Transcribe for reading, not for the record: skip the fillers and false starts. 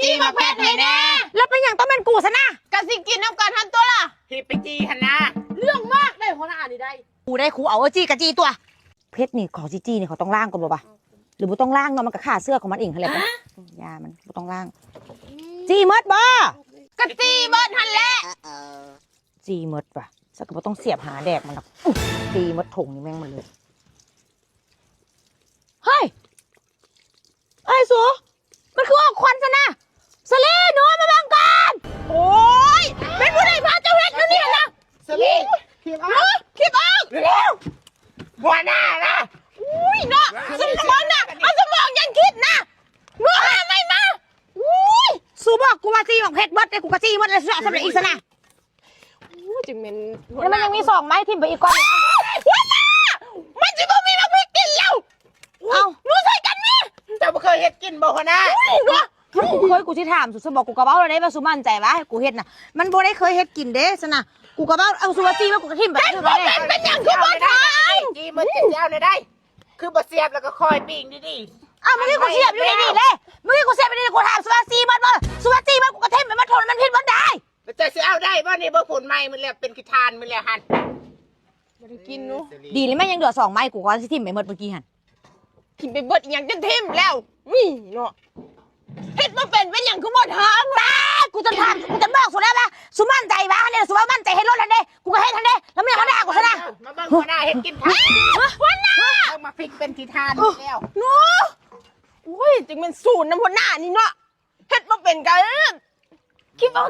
จีมาแพทย์ให้แน่ แล้วเป็นอย่างต้องเป็นกูซะนะ กะสิกินน้ำกันทันตัวล่ะ พี่ไปจีหันนะ เรื่องมากได้หัวหน้านี่ได้ กูได้ครูเอาจี้กะจี้ตัว เพชรนี่ของจี้นี่เขาต้องล่างก่อนบ่ปะหรือบ่ต้องล่างเนาะมันก็ขาเสื้อของมันเองอะไรกันยามันบ่ต้องล่างจี้มดบ่ กะจีเบิดหันแหละ จี้มดป่ะสักก็บ่ต้องเสียบหาแดกมันหรอกจี้มดถงนี่แม่งมันเลยเฮ้ยไอ้สัวมันคือออกควันซะนะสลีหนูมาบังกันโอ้ยเป็นผู้ใดพาเจ้าเฮ็ดนั่นนี่นะ สลีพี่เอา คลิปเอา เร็วหัวหน้านะ อุ้ยเนาะสมองน่ะเอาสมองยังคิดนะเมื่อไม่มาอุ้ยสู้บอกกูว่าจี้ของเพชรมดเลยกูก็จี้มดเลยสำเร็จอีกซะนะ จึงเป็น แล้วมันยังมี2 ไม้ทิ่มไปอีกก้อนว้ามันจะบ่มีมาพริกกินแล้วเอาหนูใส่กันนี่ เจ้าบ่เคยเฮ็ดกินบ่หัวหน้า หนูกูเคยกูที่ถามสุบอกกูกระเบ้าแล้วได้มาสุมั่นใจวะกูเฮ็ดน่ะมันบ่ได้เคยเฮ็ดกินเด้ซะนะกูกระเบ้าเอาสุวาจี้มากูกระทิ่มแบบนี้เลย เป็นอย่างคือบ่ทำจีมันจะยาวเลยได้ คือบ่เสียบแล้วก็คอยปิ้งดี อ้าวเมื่อกี้กูเสียบอยู่นี่เลยเมื่อกี้กูเสียบอยู่นี่กูถามสุวาจี้มันบ่สุวาจี้มันกูกระทิ่มมันทนมันพิษมันได้ ๆแล้วจะสิเอาได้บ่นี่บ่ผลใหม่มันแล้วเป็นกิทานมันแล้วหั่น บ่ได้กินเนาะ ดีเลยแม่ยังเหลือ2 ไม้กูก็สิทิ่มไปหมดเมื่อกี้หั่น กินไปเบิดอีหยังจนทิ่มแล้ววิ่เนาะเฮ็ดบ่เป็นหยังคือบ่ทำ ตากูจะถามกูจะบอกสุดแล้วว่าสุมั่นใจวะเนี่ยสุว่ามั่นใจให้รถทันเด้กูก็ให้ทันเด้แล้วไม่อยากมาด่ากูซะนะ มาเบิ่งหัวหน้าเฮ็ดกินทานหัวหน้าเอามาพริกเป็นกิทานแล้ว เนาะอุ้ยจึงเป็นสูตรน้ำหัวหน้านี่เนาะเฮ็ดบ่เป็นกันคิดเอา